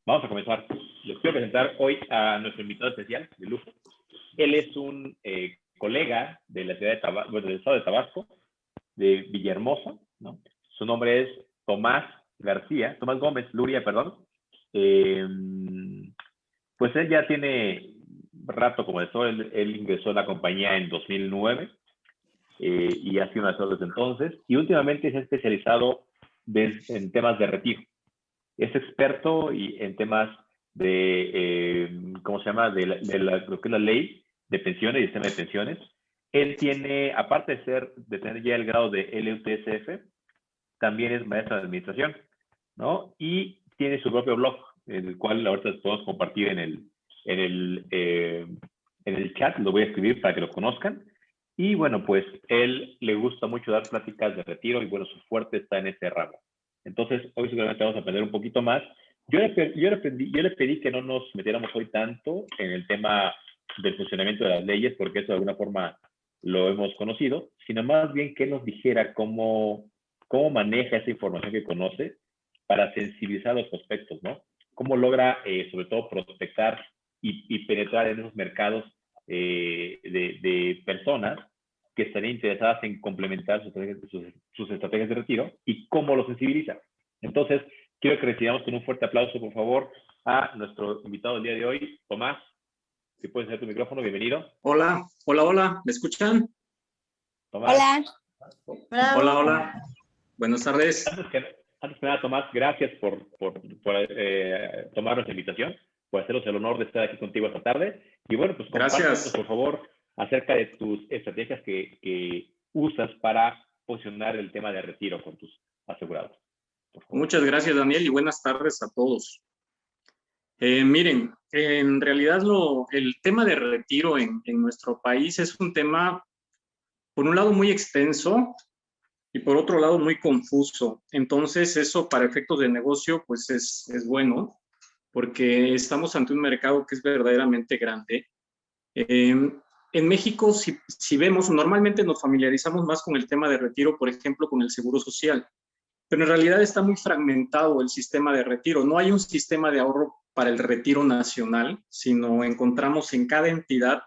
Vamos a comenzar. Les quiero presentar hoy a nuestro invitado especial de lujo. Él es un colega de la ciudad de del estado de Tabasco, de Villahermosa, ¿no? Su nombre es Tomás Gómez Luria, perdón. Pues él ya tiene rato como eso. Él ingresó a la compañía en 2009 y ha sido un asesor desde entonces. Y últimamente se ha especializado en temas de retiro. Es experto en temas de, ¿cómo se llama? Lo que es la ley de pensiones y el sistema de pensiones. Él tiene, aparte de tener ya el grado de LUTSF, también es maestro de administración, ¿no? Y tiene su propio blog, el cual ahorita podemos compartir en el chat. Lo voy a escribir para que lo conozcan. Y bueno, pues él le gusta mucho dar pláticas de retiro y bueno, su fuerte está en ese ramo. Entonces, hoy seguramente vamos a aprender un poquito más. Yo le pedí que no nos metiéramos hoy tanto en el tema del funcionamiento de las leyes, porque eso de alguna forma lo hemos conocido, sino más bien que él nos dijera cómo maneja esa información que conoce para sensibilizar a los prospectos, ¿no? Cómo logra, sobre todo, prospectar y penetrar en esos mercados de personas que estarían interesadas en complementar sus estrategias de retiro y cómo lo sensibiliza. Entonces, quiero que recibamos con un fuerte aplauso, por favor, a nuestro invitado del día de hoy, Tomás. Si puedes hacer tu micrófono, bienvenido. Hola, hola, hola, ¿me escuchan? Tomás. Hola. Hola, hola. Buenas tardes. Antes que nada, Tomás, gracias por tomar nuestra invitación, por hacernos el honor de estar aquí contigo esta tarde. Y bueno, pues compártenos, por favor, acerca de tus estrategias que usas para posicionar el tema de retiro con tus asegurados. Muchas gracias, Daniel, y buenas tardes a todos. Miren, en realidad el tema de retiro en nuestro país es un tema, por un lado, muy extenso y por otro lado, muy confuso. Entonces, eso para efectos de negocio, pues es bueno, porque estamos ante un mercado que es verdaderamente grande. En México, si vemos, normalmente nos familiarizamos más con el tema de retiro, por ejemplo, con el seguro social, pero en realidad está muy fragmentado el sistema de retiro. No hay un sistema de ahorro para el retiro nacional, sino encontramos en cada entidad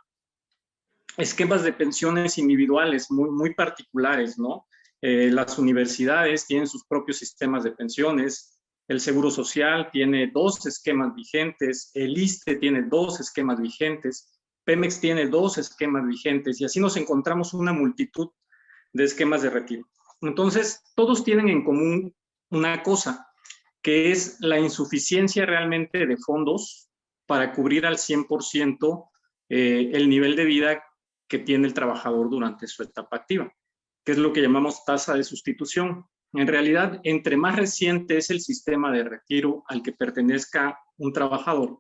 esquemas de pensiones individuales muy particulares, ¿no? Las universidades tienen sus propios sistemas de pensiones, el Seguro Social tiene 2 esquemas vigentes, el ISSSTE tiene 2 esquemas vigentes, Pemex tiene 2 esquemas vigentes, y así nos encontramos una multitud de esquemas de retiro. Entonces, todos tienen en común una cosa, que es la insuficiencia realmente de fondos para cubrir al 100% el nivel de vida que tiene el trabajador durante su etapa activa, que es lo que llamamos tasa de sustitución. En realidad, entre más reciente es el sistema de retiro al que pertenezca un trabajador,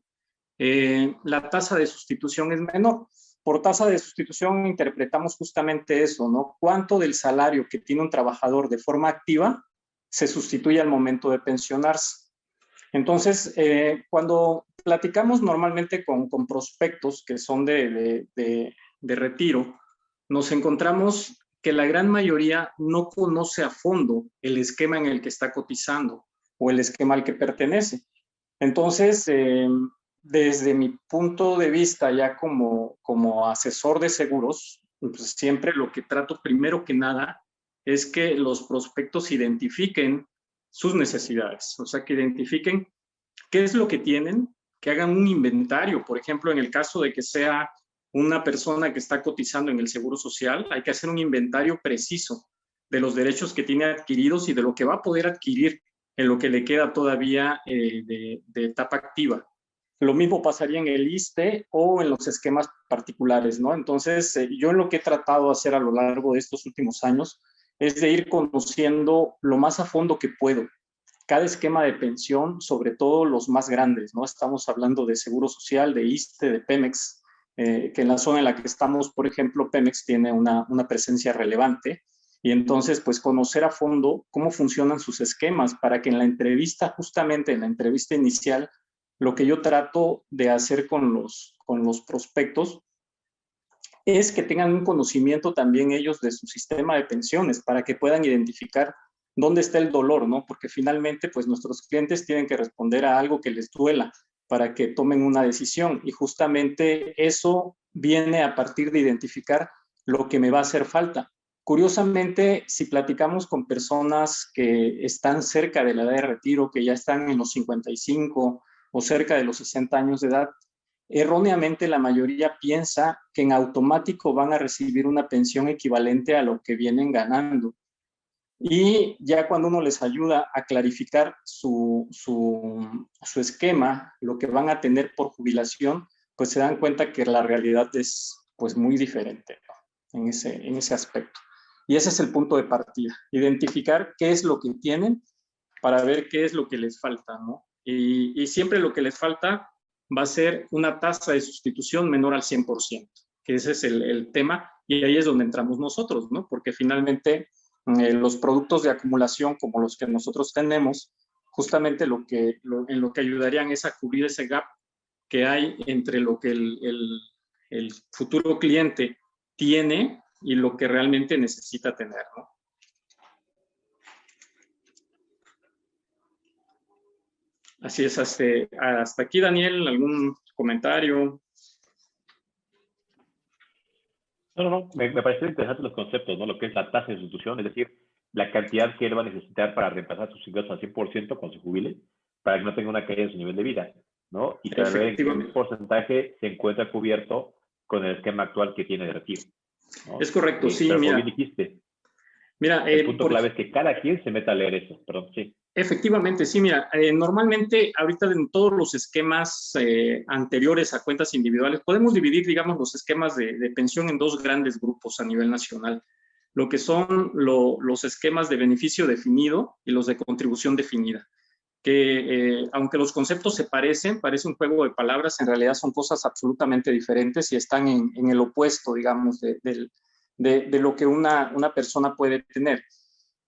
la tasa de sustitución es menor. Por tasa de sustitución interpretamos justamente eso, ¿no? ¿Cuánto del salario que tiene un trabajador de forma activa se sustituye al momento de pensionarse? Entonces, cuando platicamos normalmente con prospectos que son de retiro, nos encontramos que la gran mayoría no conoce a fondo el esquema en el que está cotizando o el esquema al que pertenece. Entonces, desde mi punto de vista ya como asesor de seguros, pues siempre lo que trato primero que nada es que los prospectos identifiquen sus necesidades, o sea, que identifiquen qué es lo que tienen, que hagan un inventario. Por ejemplo, en el caso de que sea una persona que está cotizando en el Seguro Social, hay que hacer un inventario preciso de los derechos que tiene adquiridos y de lo que va a poder adquirir en lo que le queda todavía de etapa activa. Lo mismo pasaría en el ISSSTE o en los esquemas particulares, ¿no? Entonces, yo lo que he tratado de hacer a lo largo de estos últimos años es de ir conociendo lo más a fondo que puedo cada esquema de pensión, sobre todo los más grandes, ¿no? Estamos hablando de Seguro Social, de ISSSTE, de Pemex, que en la zona en la que estamos, por ejemplo, Pemex tiene una presencia relevante, y entonces, pues, conocer a fondo cómo funcionan sus esquemas para que en la entrevista, justamente en la entrevista inicial, lo que yo trato de hacer con los prospectos es que tengan un conocimiento también ellos de su sistema de pensiones para que puedan identificar ¿dónde está el dolor, no? Porque finalmente, pues nuestros clientes tienen que responder a algo que les duela para que tomen una decisión. Y justamente eso viene a partir de identificar lo que me va a hacer falta. Curiosamente, si platicamos con personas que están cerca de la edad de retiro, que ya están en los 55 o cerca de los 60 años de edad, erróneamente la mayoría piensa que en automático van a recibir una pensión equivalente a lo que vienen ganando. Y ya cuando uno les ayuda a clarificar su esquema, lo que van a tener por jubilación, pues se dan cuenta que la realidad es pues muy diferente, ¿no? en ese aspecto. Y ese es el punto de partida, identificar qué es lo que tienen para ver qué es lo que les falta, ¿no? Y siempre lo que les falta va a ser una tasa de sustitución menor al 100%, que ese es el tema, y ahí es donde entramos nosotros, ¿no? Porque finalmente los productos de acumulación como los que nosotros tenemos, justamente en lo que ayudarían es a cubrir ese gap que hay entre lo que el futuro cliente tiene y lo que realmente necesita tener, ¿no? Así es, hasta aquí, Daniel, ¿algún comentario? No, me parecen interesantes los conceptos, ¿no? Lo que es la tasa de sustitución, es decir, la cantidad que él va a necesitar para reemplazar sus ingresos al 100% cuando se jubile, para que no tenga una caída en su nivel de vida, ¿no? Y saber en qué porcentaje se encuentra cubierto con el esquema actual que tiene de retiro, ¿no? Es correcto, sí, pero mira. como bien dijiste, mira el punto clave es que cada quien se meta a leer eso, perdón, sí. Efectivamente, sí, mira, normalmente ahorita en todos los esquemas anteriores a cuentas individuales, podemos dividir, digamos, los esquemas de pensión en dos grandes grupos a nivel nacional. Lo que son los esquemas de beneficio definido y los de contribución definida, que aunque los conceptos se parecen, parece un juego de palabras, en realidad son cosas absolutamente diferentes y están en el opuesto, digamos, de lo que una persona puede tener.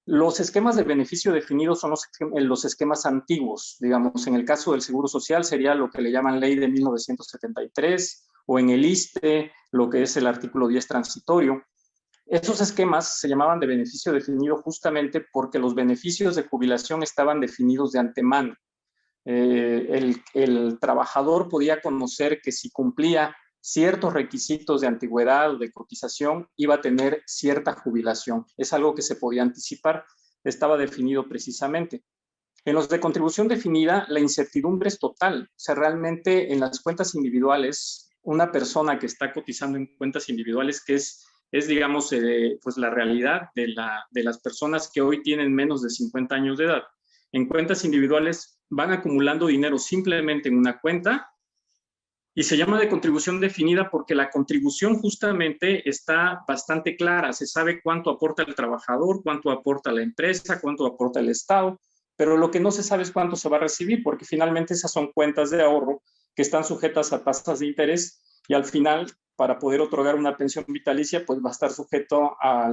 Los esquemas de beneficio definido son los esquemas antiguos, digamos, en el caso del Seguro Social sería lo que le llaman Ley de 1973 o en el ISSSTE, lo que es el artículo 10 transitorio. Esos esquemas se llamaban de beneficio definido justamente porque los beneficios de jubilación estaban definidos de antemano. El trabajador podía conocer que si cumplía ciertos requisitos de antigüedad o de cotización, iba a tener cierta jubilación. Es algo que se podía anticipar, estaba definido precisamente. En los de contribución definida, la incertidumbre es total. O sea, realmente en las cuentas individuales, una persona que está cotizando en cuentas individuales, que es digamos, pues la realidad de las personas que hoy tienen menos de 50 años de edad. En cuentas individuales van acumulando dinero simplemente en una cuenta y se llama de contribución definida porque la contribución justamente está bastante clara. Se sabe cuánto aporta el trabajador, cuánto aporta la empresa, cuánto aporta el Estado, pero lo que no se sabe es cuánto se va a recibir porque finalmente esas son cuentas de ahorro que están sujetas a tasas de interés y al final, para poder otorgar una pensión vitalicia, pues va a estar sujeto a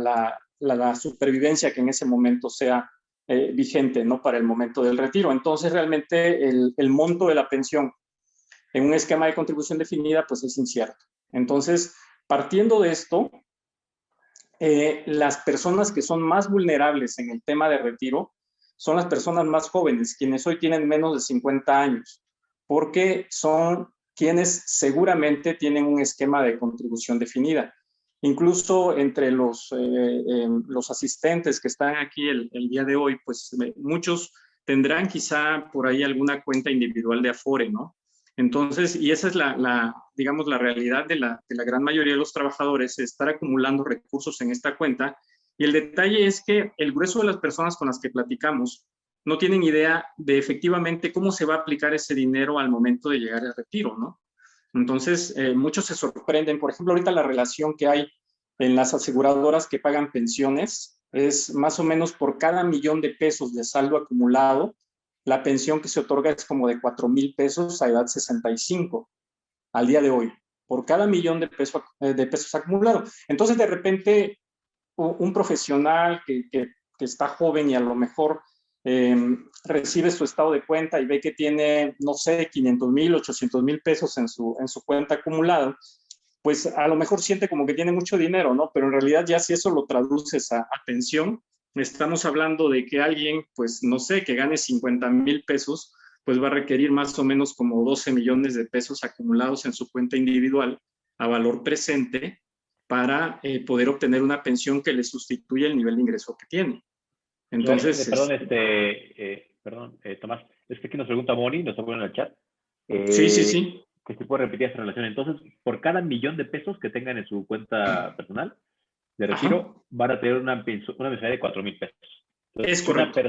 la supervivencia que en ese momento sea vigente, ¿no? Para el momento del retiro. Entonces, realmente el monto de la pensión en un esquema de contribución definida, pues es incierto. Entonces, partiendo de esto, las personas que son más vulnerables en el tema de retiro son las personas más jóvenes, quienes hoy tienen menos de 50 años, porque son quienes seguramente tienen un esquema de contribución definida. Incluso entre los asistentes que están aquí el día de hoy, pues muchos tendrán quizá por ahí alguna cuenta individual de Afore, ¿no? Entonces, y esa es digamos, la realidad de la gran mayoría de los trabajadores, estar acumulando recursos en esta cuenta. Y el detalle es que el grueso de las personas con las que platicamos no tienen idea de efectivamente cómo se va a aplicar ese dinero al momento de llegar al retiro, ¿no? Entonces, muchos se sorprenden. Por ejemplo, ahorita la relación que hay en las aseguradoras que pagan pensiones es más o menos por cada $1,000,000 de saldo acumulado, la pensión que se otorga es como de 4,000 pesos a edad 65 al día de hoy, por cada $1,000,000 de pesos acumulados. Entonces, de repente, un profesional que está joven y a lo mejor recibe su estado de cuenta y ve que tiene, no sé, 500,000, 800,000 pesos en su cuenta acumulada, pues a lo mejor siente como que tiene mucho dinero, ¿no? Pero en realidad ya si eso lo traduces a pensión, estamos hablando de que alguien, pues no sé, que gane 50,000 pesos, pues va a requerir más o menos como 12 millones de pesos acumulados en su cuenta individual a valor presente para poder obtener una pensión que le sustituya el nivel de ingreso que tiene. Entonces, perdón, Tomás, es que aquí nos pregunta Moni, nos está poniendo en el chat, sí, sí, sí. que si puede repetir esta relación. Entonces, por cada $1,000,000 que tengan en su cuenta personal de retiro, Ajá, van a tener una mensualidad de $4,000. Entonces, es correcto.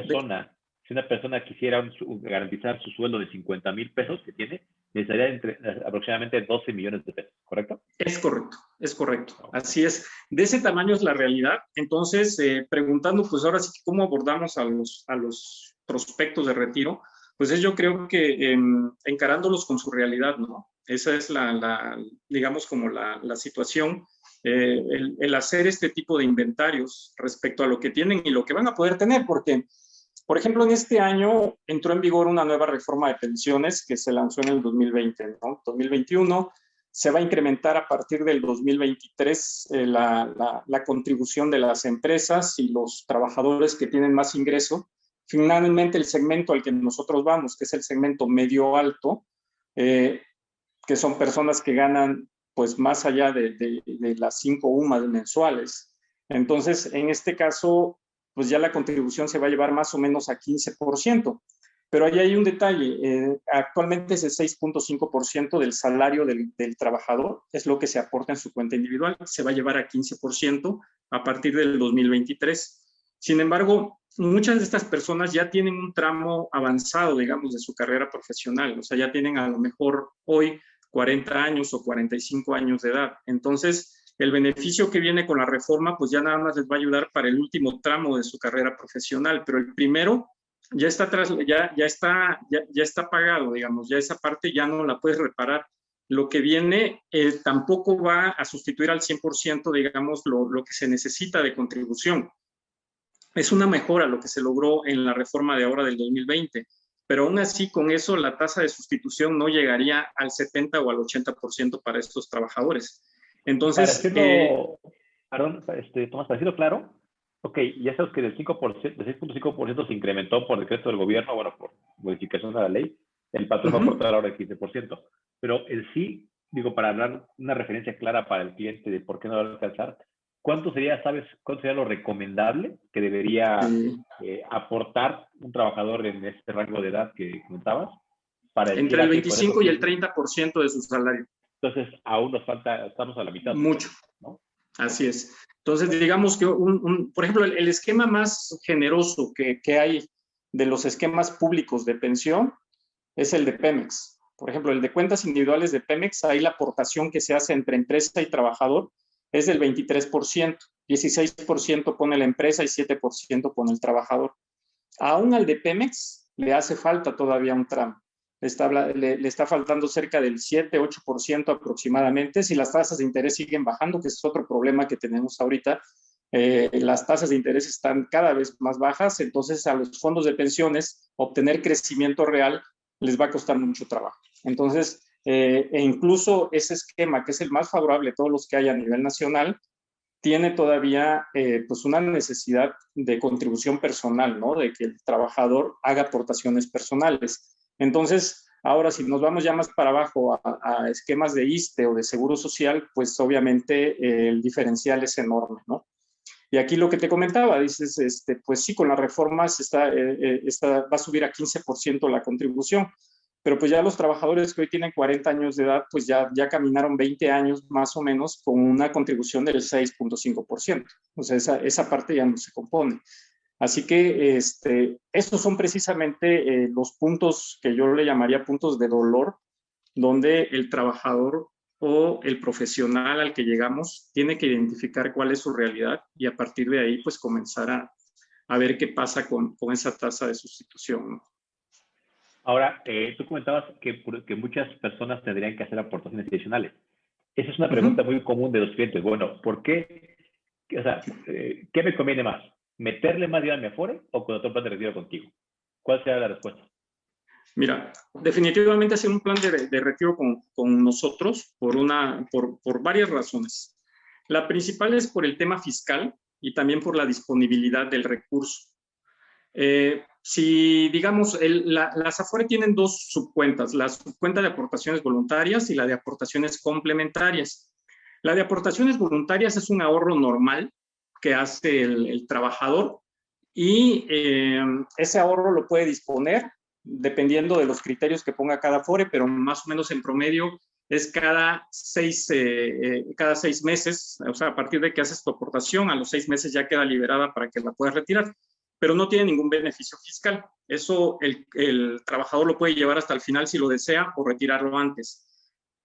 si una persona quisiera garantizar su sueldo de $50,000 que tiene, necesitaría aproximadamente 12 millones de pesos, ¿correcto? Es correcto. Así es. De ese tamaño es la realidad. Entonces, preguntando, pues ahora sí, ¿cómo abordamos a los prospectos de retiro? Pues yo creo que encarándolos con su realidad, ¿no? Esa es digamos, como la situación. El hacer este tipo de inventarios respecto a lo que tienen y lo que van a poder tener, porque, por ejemplo, en este año entró en vigor una nueva reforma de pensiones que se lanzó en el 2020, ¿no? 2021 se va a incrementar a partir del 2023 la contribución de las empresas y los trabajadores que tienen más ingreso. Finalmente, el segmento al que nosotros vamos, que es el segmento medio-alto, que son personas que ganan pues más allá de las 5 UMAS mensuales. Entonces, en este caso, pues ya la contribución se va a llevar más o menos a 15%. Pero ahí hay un detalle, actualmente es el 6.5% del salario del trabajador, es lo que se aporta en su cuenta individual, se va a llevar a 15% a partir del 2023. Sin embargo, muchas de estas personas ya tienen un tramo avanzado, digamos, de su carrera profesional, o sea, ya tienen a lo mejor hoy 40 años o 45 años de edad. Entonces, el beneficio que viene con la reforma, pues ya nada más les va a ayudar para el último tramo de su carrera profesional, pero el primero ya está pagado, digamos, ya esa parte ya no la puedes reparar. Lo que viene tampoco va a sustituir al 100%, digamos, lo que se necesita de contribución. Es una mejora lo que se logró en la reforma de ahora del 2020, pero aún así con eso la tasa de sustitución no llegaría al 70 o al 80% para estos trabajadores. Entonces, perdón, Tomás, para decirlo claro, ok, ya sabes que del 6.5% se incrementó por decreto del gobierno, bueno, por modificación de la ley, el patrón va a aportar ahora el 15%, pero el sí, digo, para dar una referencia clara para el cliente de por qué no va a alcanzar, ¿cuánto sería, sabes, cuánto sería lo recomendable que debería aportar un trabajador en este rango de edad que comentabas? Entre el 25 y el 30% de su salario. Entonces, aún nos falta, estamos a la mitad. Mucho, ¿no? Así es. Entonces, digamos que, por ejemplo, el esquema más generoso que hay de los esquemas públicos de pensión es el de Pemex. Por ejemplo, el de cuentas individuales de Pemex, ahí la aportación que se hace entre empresa y trabajador es del 23%, 16% pone la empresa y 7% pone el trabajador. Aún al de Pemex le hace falta todavía un tramo. Le está faltando cerca del 7-8% aproximadamente. Si las tasas de interés siguen bajando, que es otro problema que tenemos ahorita, las tasas de interés están cada vez más bajas, entonces a los fondos de pensiones obtener crecimiento real les va a costar mucho trabajo. Entonces, e incluso ese esquema, que es el más favorable de todos los que hay a nivel nacional, tiene todavía pues una necesidad de contribución personal, ¿no? De que el trabajador haga aportaciones personales. Entonces, ahora si nos vamos ya más para abajo a esquemas de ISSSTE o de Seguro Social, pues obviamente el diferencial es enorme, ¿no? Y aquí lo que te comentaba, dices, pues sí, con las reformas va a subir a 15% la contribución, pero pues ya los trabajadores que hoy tienen 40 años de edad, pues ya caminaron 20 años más o menos con una contribución del 6.5%. O sea, esa parte ya no se compone. Así que estos son precisamente los puntos que yo le llamaría puntos de dolor, donde el trabajador o el profesional al que llegamos tiene que identificar cuál es su realidad y a partir de ahí pues comenzar a ver qué pasa con esa tasa de sustitución, ¿no? Ahora, tú comentabas que muchas personas tendrían que hacer aportaciones adicionales. Esa es una pregunta muy común de los clientes. Bueno, ¿por qué? O sea, ¿qué me conviene más? ¿Meterle más dinero a mi Afore o con otro plan de retiro contigo? ¿Cuál será la respuesta? Mira, definitivamente hacer un plan de retiro con nosotros por varias razones. La principal es por el tema fiscal. y también por la disponibilidad del recurso. Si, digamos, las Afore tienen dos subcuentas, la subcuenta de aportaciones voluntarias y la de aportaciones complementarias. La de aportaciones voluntarias es un ahorro normal que hace el trabajador y ese ahorro lo puede disponer dependiendo de los criterios que ponga cada Afore, pero más o menos en promedio es cada 6 meses, o sea, a partir de que haces tu aportación, a los 6 meses ya queda liberada para que la puedas retirar, pero no tiene ningún beneficio fiscal. Eso el trabajador lo puede llevar hasta el final si lo desea o retirarlo antes.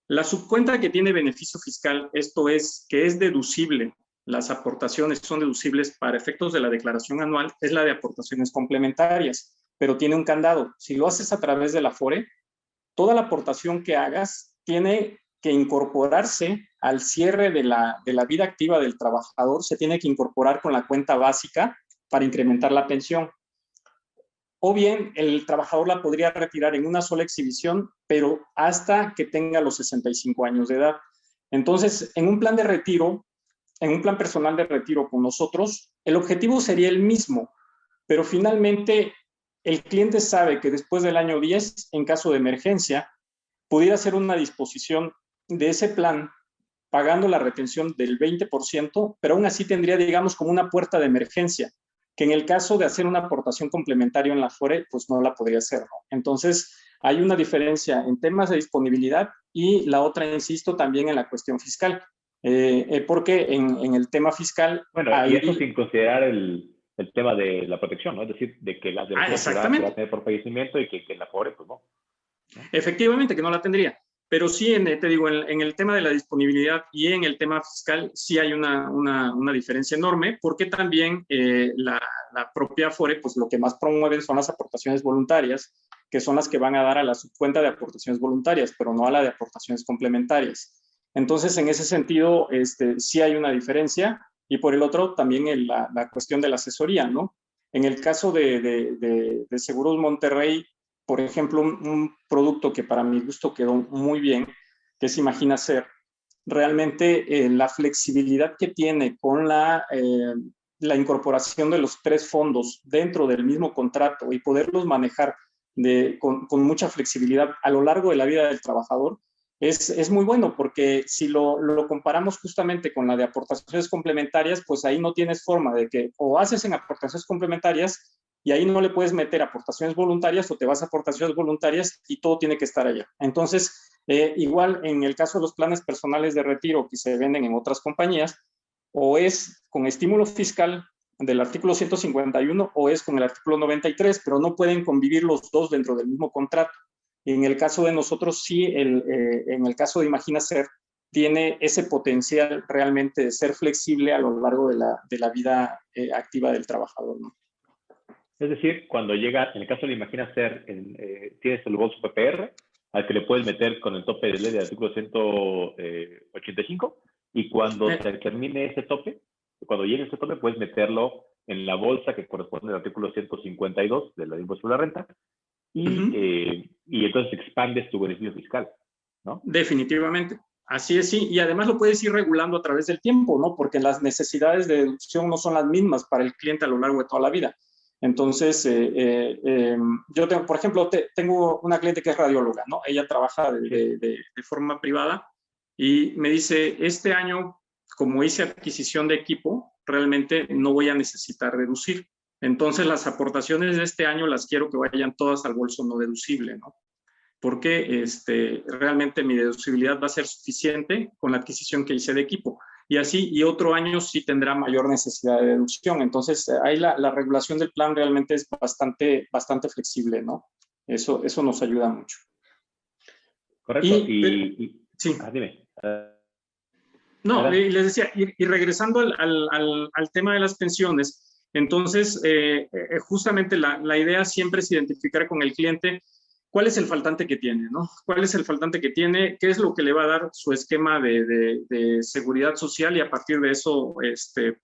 La subcuenta que tiene beneficio fiscal, esto es que es deducible, las aportaciones son deducibles para efectos de la declaración anual, es la de aportaciones complementarias, pero tiene un candado. Si lo haces a través de la Afore, toda la aportación que hagas tiene que incorporarse al cierre de la vida activa del trabajador, se tiene que incorporar con la cuenta básica para incrementar la pensión. O bien el trabajador la podría retirar en una sola exhibición, pero hasta que tenga los 65 años de edad. Entonces, en un plan de retiro, en un plan personal de retiro con nosotros, el objetivo sería el mismo, pero finalmente el cliente sabe que después del año 10, en caso de emergencia, pudiera hacer una disposición de ese plan pagando la retención del 20%, pero aún así tendría, digamos, como una puerta de emergencia, que en el caso de hacer una aportación complementaria en la Afore, pues no la podría hacer, ¿no? Entonces, hay una diferencia en temas de disponibilidad y la otra, insisto, también en la cuestión fiscal. Porque en el tema fiscal... Bueno, y eso sin considerar el tema de la protección, ¿no? Es decir, de que las derechos se va a tener por fallecimiento y que en la Afore, pues no. Efectivamente, que no la tendría. Pero sí, te digo, en el tema de la disponibilidad y en el tema fiscal sí hay una diferencia enorme, porque también la propia Afore, pues lo que más promueven son las aportaciones voluntarias, que son las que van a dar a la subcuenta de aportaciones voluntarias, pero no a la de aportaciones complementarias. Entonces, en ese sentido, sí hay una diferencia. Y por el otro, también la cuestión de la asesoría, ¿no? En el caso de Seguros Monterrey, por ejemplo, un producto que para mi gusto quedó muy bien, que es Imagina Ser, realmente la flexibilidad que tiene con la incorporación de los 3 fondos dentro del mismo contrato y poderlos manejar con mucha flexibilidad a lo largo de la vida del trabajador, es muy bueno, porque si lo comparamos justamente con la de aportaciones complementarias, pues ahí no tienes forma de que o haces en aportaciones complementarias y ahí no le puedes meter aportaciones voluntarias o te vas a aportaciones voluntarias y todo tiene que estar allá. Entonces, igual en el caso de los planes personales de retiro que se venden en otras compañías, o es con estímulo fiscal del artículo 151 o es con el artículo 93, pero no pueden convivir los dos dentro del mismo contrato. Y en el caso de nosotros, sí, en el caso de Imagina Ser, tiene ese potencial realmente de ser flexible a lo largo de la vida activa del trabajador, ¿no? Es decir, cuando llega, en el caso de Imagina Ser, tienes el bolso PPR, al que le puedes meter con el tope de ley del artículo 185, y cuando se termine ese tope, cuando llegue ese tope, puedes meterlo en la bolsa que corresponde al artículo 152 de la Impuesto sobre la Renta, y entonces expandes tu beneficio fiscal, ¿no? Definitivamente. Así es, sí, y además lo puedes ir regulando a través del tiempo, ¿no? Porque las necesidades de deducción no son las mismas para el cliente a lo largo de toda la vida. Entonces, yo tengo, por ejemplo, tengo una cliente que es radióloga, ¿no? Ella trabaja de forma privada y me dice, este año, como hice adquisición de equipo, realmente no voy a necesitar deducir. Entonces, las aportaciones de este año las quiero que vayan todas al bolso no deducible, ¿no? Porque realmente mi deducibilidad va a ser suficiente con la adquisición que hice de equipo. Y así, y otro año sí tendrá mayor necesidad de deducción. Entonces, ahí la regulación del plan realmente es bastante flexible, ¿no? Eso nos ayuda mucho. Correcto. Sí. Dime. No, y les decía, y regresando al tema de las pensiones, entonces, justamente la idea siempre es identificar con el cliente cuál es el faltante que tiene, ¿no? ¿Cuál es el faltante que tiene? ¿Qué es lo que le va a dar su esquema de seguridad social? Y a partir de eso,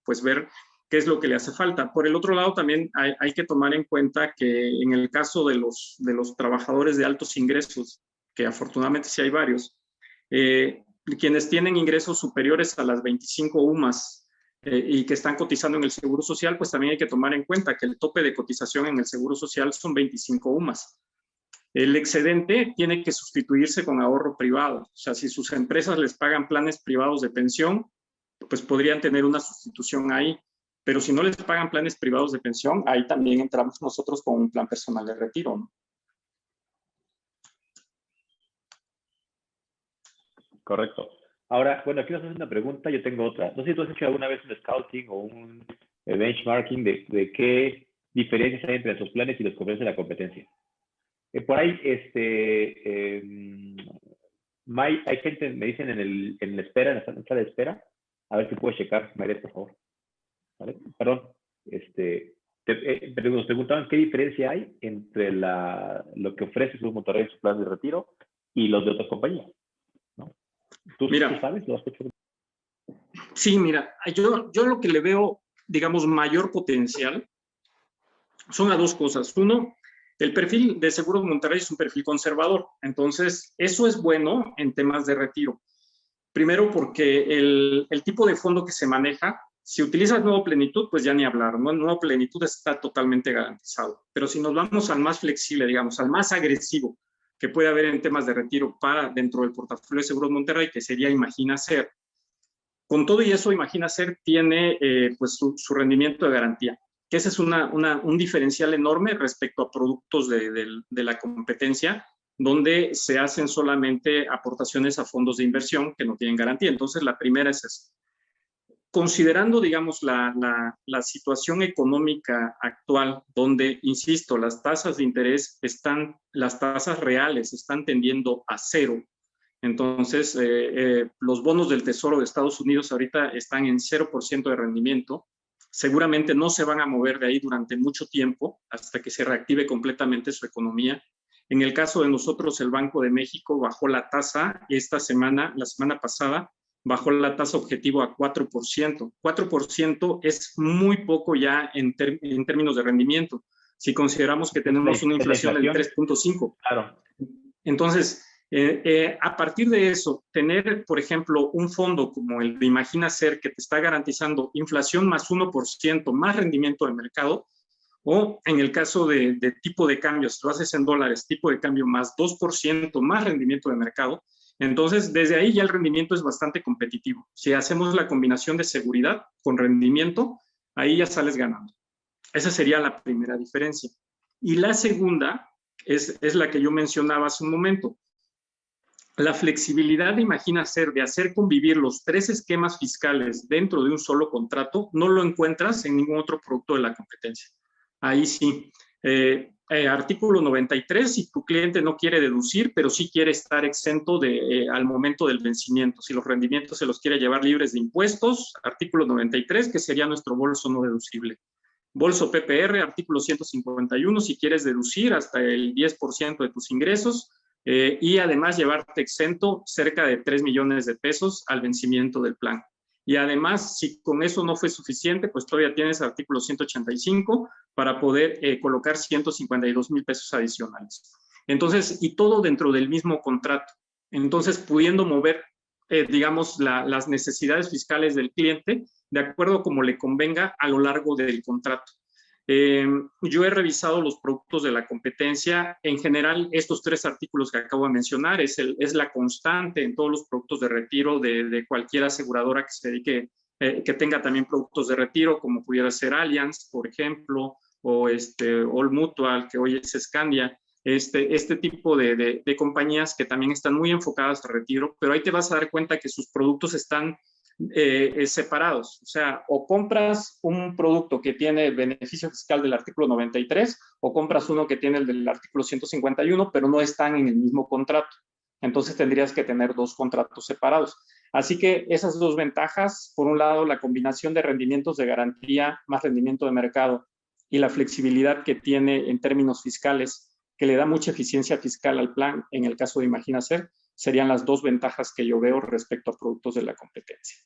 pues ver qué es lo que le hace falta. Por el otro lado, también hay que tomar en cuenta que en el caso de los trabajadores de altos ingresos, que afortunadamente sí hay varios, quienes tienen ingresos superiores a las 25 UMAS y que están cotizando en el Seguro Social, pues también hay que tomar en cuenta que el tope de cotización en el Seguro Social son 25 UMAS. El excedente tiene que sustituirse con ahorro privado. O sea, si sus empresas les pagan planes privados de pensión, pues podrían tener una sustitución ahí. Pero si no les pagan planes privados de pensión, ahí también entramos nosotros con un plan personal de retiro, ¿no? Correcto. Ahora, bueno, aquí nos hacen una pregunta, yo tengo otra. No sé si tú has hecho alguna vez un scouting o un benchmarking de qué diferencias hay entre esos planes y los que ofrece la competencia. Por ahí, hay gente, me dicen en la espera, en la sala de espera, a ver si puedes checar, Mayret, por favor. ¿Vale? Perdón, nos preguntaban qué diferencia hay entre lo que ofrece Seguros Monterrey en su plan de retiro y los de otras compañías, ¿no? ¿Tú sabes? ¿Lo has hecho? Sí, mira, yo lo que le veo, digamos, mayor potencial son a dos cosas. Uno, el perfil de Seguros Monterrey es un perfil conservador, entonces eso es bueno en temas de retiro. Primero porque el tipo de fondo que se maneja, si utilizas Nuevo Plenitud, pues ya ni hablar, ¿no? Nuevo Plenitud está totalmente garantizado, pero si nos vamos al más flexible, digamos, al más agresivo que puede haber en temas de retiro para dentro del portafolio de Seguros Monterrey, que sería Imagina Ser, con todo y eso, Imagina Ser tiene pues su rendimiento de garantía, que ese es un diferencial enorme respecto a productos de la competencia, donde se hacen solamente aportaciones a fondos de inversión que no tienen garantía. Entonces, la primera es esa. Considerando, digamos, la situación económica actual, donde, insisto, las tasas de interés las tasas reales están tendiendo a cero. Entonces, los bonos del Tesoro de Estados Unidos ahorita están en 0% de rendimiento. Seguramente no se van a mover de ahí durante mucho tiempo hasta que se reactive completamente su economía. En el caso de nosotros, el Banco de México bajó la tasa la semana pasada, bajó la tasa objetivo a 4%. 4% es muy poco ya en términos de rendimiento, si consideramos que tenemos una inflación del 3.5%. Claro. Entonces, a partir de eso, tener, por ejemplo, un fondo como el de Imagina Ser que te está garantizando inflación más 1%, más rendimiento de mercado, o en el caso de tipo de cambio, si lo haces en dólares, tipo de cambio más 2%, más rendimiento de mercado, entonces desde ahí ya el rendimiento es bastante competitivo. Si hacemos la combinación de seguridad con rendimiento, ahí ya sales ganando. Esa sería la primera diferencia. Y la segunda es la que yo mencionaba hace un momento. La flexibilidad de Imagina Ser de hacer convivir los 3 esquemas fiscales dentro de un solo contrato no lo encuentras en ningún otro producto de la competencia. Ahí sí. Artículo 93, si tu cliente no quiere deducir, pero sí quiere estar exento al momento del vencimiento. Si los rendimientos se los quiere llevar libres de impuestos, artículo 93, que sería nuestro bolso no deducible. Bolso PPR, artículo 151, si quieres deducir hasta el 10% de tus ingresos, y además llevarte exento cerca de 3 millones de pesos al vencimiento del plan. Y además, si con eso no fue suficiente, pues todavía tienes artículo 185 para poder colocar 152,000 pesos adicionales. Entonces, y todo dentro del mismo contrato. Entonces, pudiendo mover, digamos, las necesidades fiscales del cliente de acuerdo a como le convenga a lo largo del contrato. Yo he revisado los productos de la competencia. En general, estos 3 artículos que acabo de mencionar es la constante en todos los productos de retiro de cualquier aseguradora que se dedique, que tenga también productos de retiro, como pudiera ser Allianz, por ejemplo, o All Mutual, que hoy es Scandia. Este tipo de compañías que también están muy enfocadas a retiro, pero ahí te vas a dar cuenta que sus productos están separados. O sea, o compras un producto que tiene el beneficio fiscal del artículo 93 o compras uno que tiene el del artículo 151, pero no están en el mismo contrato. Entonces tendrías que tener 2 contratos separados. Así que esas 2 ventajas, por un lado, la combinación de rendimientos de garantía más rendimiento de mercado y la flexibilidad que tiene en términos fiscales, que le da mucha eficiencia fiscal al plan, en el caso de Imagina Ser, serían las 2 ventajas que yo veo respecto a productos de la competencia.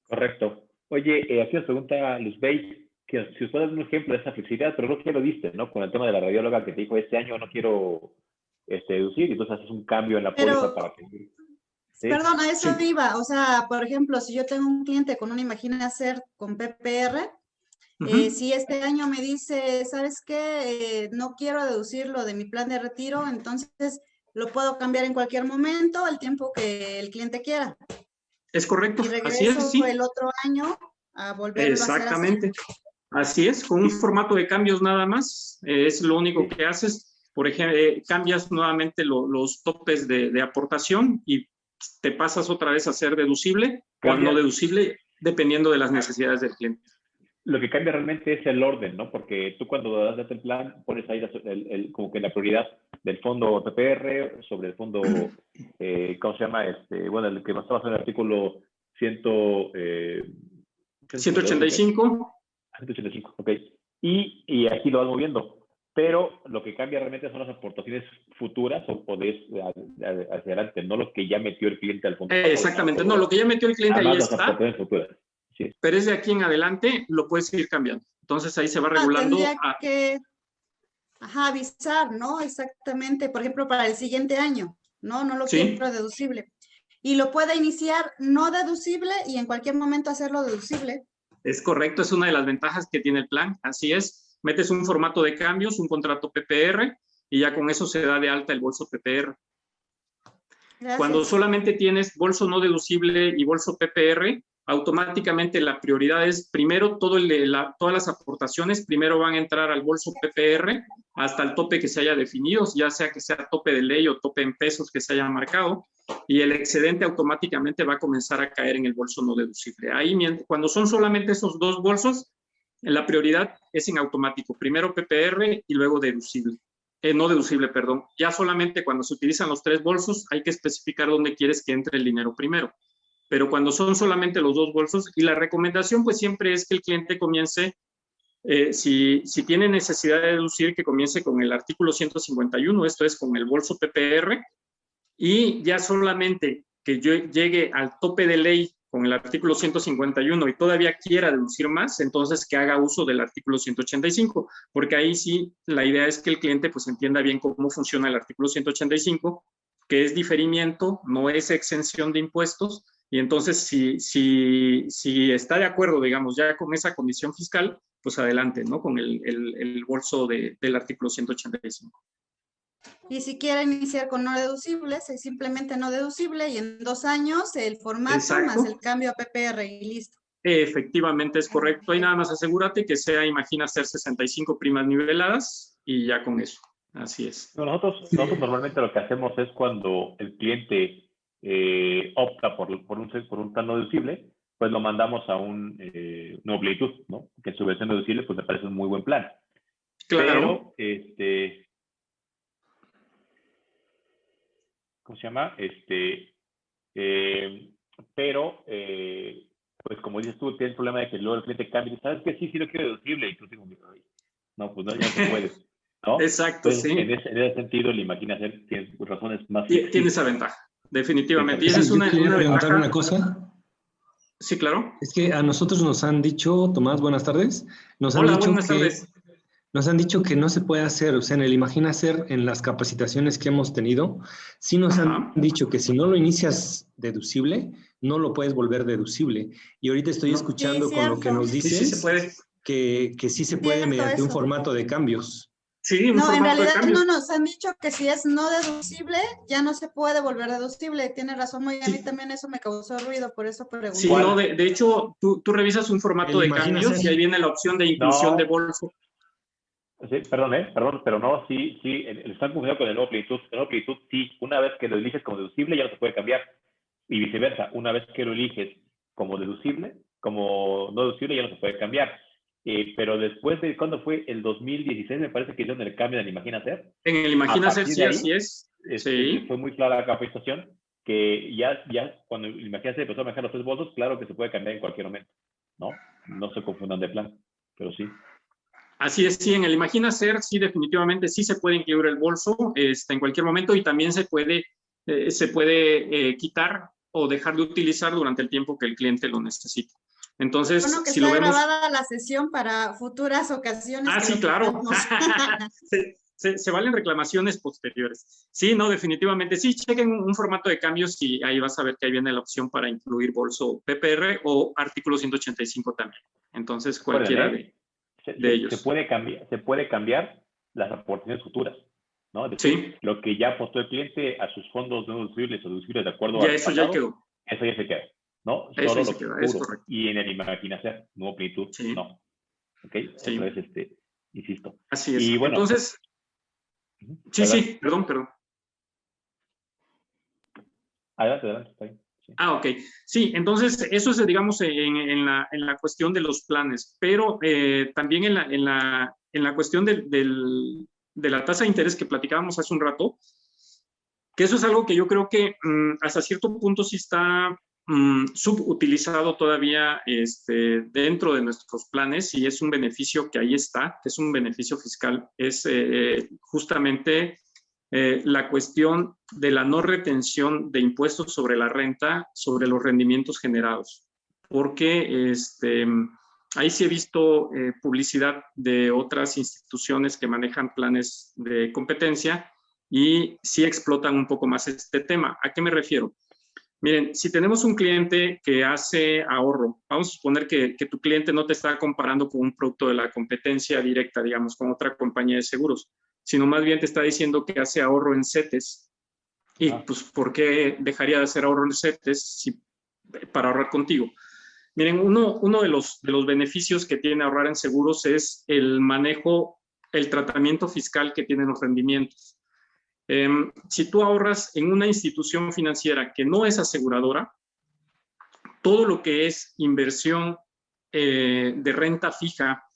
Correcto. Oye, aquí nos pregunta Luzbey que si usted da un ejemplo de esa flexibilidad, pero no que lo diste, ¿no? Con el tema de la radióloga que te dijo, este año no quiero deducir, y entonces haces un cambio en la póliza para que... ¿sí? Perdón, a eso Sí. iba. O sea, por ejemplo, si yo tengo un cliente con una Imagina Hacer con PPR, si este año me dice, ¿sabes qué? No quiero deducirlo de mi plan de retiro, entonces lo puedo cambiar en cualquier momento, el tiempo que el cliente quiera. Es correcto, Y así es, regreso sí. el otro año a volverlo a hacer así. Exactamente. Así es, con un formato de cambios nada más, es lo único que haces. Por ejemplo, cambias nuevamente los topes de aportación y te pasas otra vez a ser deducible o a no deducible, dependiendo de las necesidades del cliente. Lo que cambia realmente es el orden, ¿no? Porque tú cuando das el plan pones ahí como que la prioridad del fondo PPR sobre el fondo, ¿cómo se llama? Bueno, el que más estaba en el artículo 185. 185, ok. Y aquí lo vas moviendo. Pero lo que cambia realmente son las aportaciones futuras o de hacia adelante, no lo que ya metió el cliente al fondo. Exactamente, no, lo que ya metió el cliente ahí las está, aportaciones futuras. Sí. Pero es de aquí en adelante, lo puedes ir cambiando. Entonces ahí se va regulando. Tendría que avisar, ¿no? Exactamente, por ejemplo, para el siguiente año, ¿no? No lo quiero deducible. Y lo puede iniciar no deducible y en cualquier momento hacerlo deducible. Es correcto, es una de las ventajas que tiene el plan. Así es, metes un formato de cambios, un contrato PPR y ya con eso se da de alta el bolso PPR. Gracias. Cuando solamente tienes bolso no deducible y bolso PPR, automáticamente la prioridad es primero todas las aportaciones, primero van a entrar al bolso PPR hasta el tope que se haya definido, ya sea que sea tope de ley o tope en pesos que se haya marcado, y el excedente automáticamente va a comenzar a caer en el bolso no deducible. Ahí, cuando son solamente esos dos bolsos, la prioridad es en automático, primero PPR y luego deducible. No deducible, perdón. Ya solamente cuando se utilizan los tres bolsos hay que especificar dónde quieres que entre el dinero primero. Pero cuando son solamente los dos bolsos, y la recomendación pues siempre es que el cliente comience, si tiene necesidad de deducir, que comience con el artículo 151, esto es con el bolso PPR, y ya solamente que yo llegue al tope de ley con el artículo 151 y todavía quiera deducir más, entonces que haga uso del artículo 185, porque ahí sí la idea es que el cliente pues entienda bien cómo funciona el artículo 185, que es diferimiento, no es exención de impuestos, y entonces si está de acuerdo, digamos, ya con esa condición fiscal, pues adelante, ¿no? Con el bolso del artículo 185. Y si quiere iniciar con no deducibles, es simplemente no deducible y en 2 años el formato más el cambio a PPR y listo. Efectivamente, es correcto. Ahí nada más asegúrate que sea, imagina, hacer 65 primas niveladas y ya con eso. Así es. Nosotros normalmente lo que hacemos es cuando el cliente opta por un plan no deducible, pues lo mandamos a una obligatud, ¿no? Que en su versión deducible pues me parece un muy buen plan. Claro. Pero, ¿cómo se llama? Pues como dices tú, tienes el problema de que luego el cliente cambia y ¿sabes qué? Sí lo quiero deducible. Y tú dices, no, pues no, ya no se puede, ¿no? Exacto, entonces, sí. En ese sentido, la Imagina Hacer tiene razones más... Tiene esa ventaja, definitivamente. Y esa es una ventaja. Preguntar una cosa. Sí, claro. Es que a nosotros nos han dicho, Tomás, buenas tardes. Hola, buenas tardes. Nos han dicho que no se puede hacer, o sea, en el Imagina Hacer, en las capacitaciones que hemos tenido, sí nos han dicho que si no lo inicias deducible, no lo puedes volver deducible. Y ahorita estoy escuchando con lo que nos dices, sí se puede. Que sí se puede mediante un formato de cambios. Sí, no, en realidad no nos han dicho que si es no deducible, ya no se puede volver deducible. Tiene razón, muy a mí también eso me causó ruido, por eso pregunté. Sí, no, de hecho, tú revisas un formato de cambios y ahí viene la opción de inclusión de bolso. Sí, perdón, pero no, sí, están confundiendo con el nuevo plenitud. El nuevo plenitud, sí, una vez que lo eliges como deducible ya no se puede cambiar. Y viceversa, una vez que lo eliges como deducible, como no deducible ya no se puede cambiar. Pero después de, ¿cuándo fue? El 2016 me parece que hicieron el cambio en el Imagina Hacer. En el Imagina Hacer, sí, así es. Sí. Fue muy clara la capacitación, que ya cuando el Imagina Hacer empezó a manejar los tres bolsos, claro que se puede cambiar en cualquier momento, ¿no? No se confundan de plan, pero sí. Así es, sí, en el Imagina Hacer, sí, definitivamente sí se puede incluir el bolso en cualquier momento y también se puede quitar o dejar de utilizar durante el tiempo que el cliente lo necesite. Entonces, bueno, que si está lo vemos... grabada la sesión para futuras ocasiones. Ah, sí, claro. se valen reclamaciones posteriores. Sí, no, definitivamente. Sí, chequen un formato de cambios y ahí vas a ver que ahí viene la opción para incluir bolso PPR o artículo 185 también. Entonces, cualquiera de ellos. Se puede cambiar las aportaciones futuras, ¿no? Es decir, Sí. lo que ya apostó el cliente a sus fondos no deducibles o deducibles de acuerdo Ya al eso pasado, ya quedó. eso ya se queda, ¿no? Eso Solo ya se lo queda, es futuro. correcto. Y en el imaginación, nuevo plenitud, Sí. no. ¿Ok? Sí. Otra vez, insisto. Así es. Y bueno, entonces, sí, adelante. sí, perdón. Adelante, está bien. Sí. Ok. Sí, entonces eso es, digamos, en la cuestión de los planes, pero también en la cuestión de la tasa de interés que platicábamos hace un rato, que eso es algo que yo creo que hasta cierto punto sí está subutilizado todavía dentro de nuestros planes, y es un beneficio que ahí está, que es un beneficio fiscal, es justamente la cuestión de la no retención de impuestos sobre la renta, sobre los rendimientos generados, porque ahí sí he visto publicidad de otras instituciones que manejan planes de competencia y sí explotan un poco más este tema. ¿A qué me refiero? Miren, si tenemos un cliente que hace ahorro, vamos a suponer que tu cliente no te está comparando con un producto de la competencia directa, digamos, con otra compañía de seguros, sino más bien te está diciendo que hace ahorro en CETES. Y pues, ¿por qué dejaría de hacer ahorro en CETES para ahorrar contigo? Miren, uno de los beneficios que tiene ahorrar en seguros es el manejo, el tratamiento fiscal que tienen los rendimientos. Si tú ahorras en una institución financiera que no es aseguradora, todo lo que es inversión de renta fija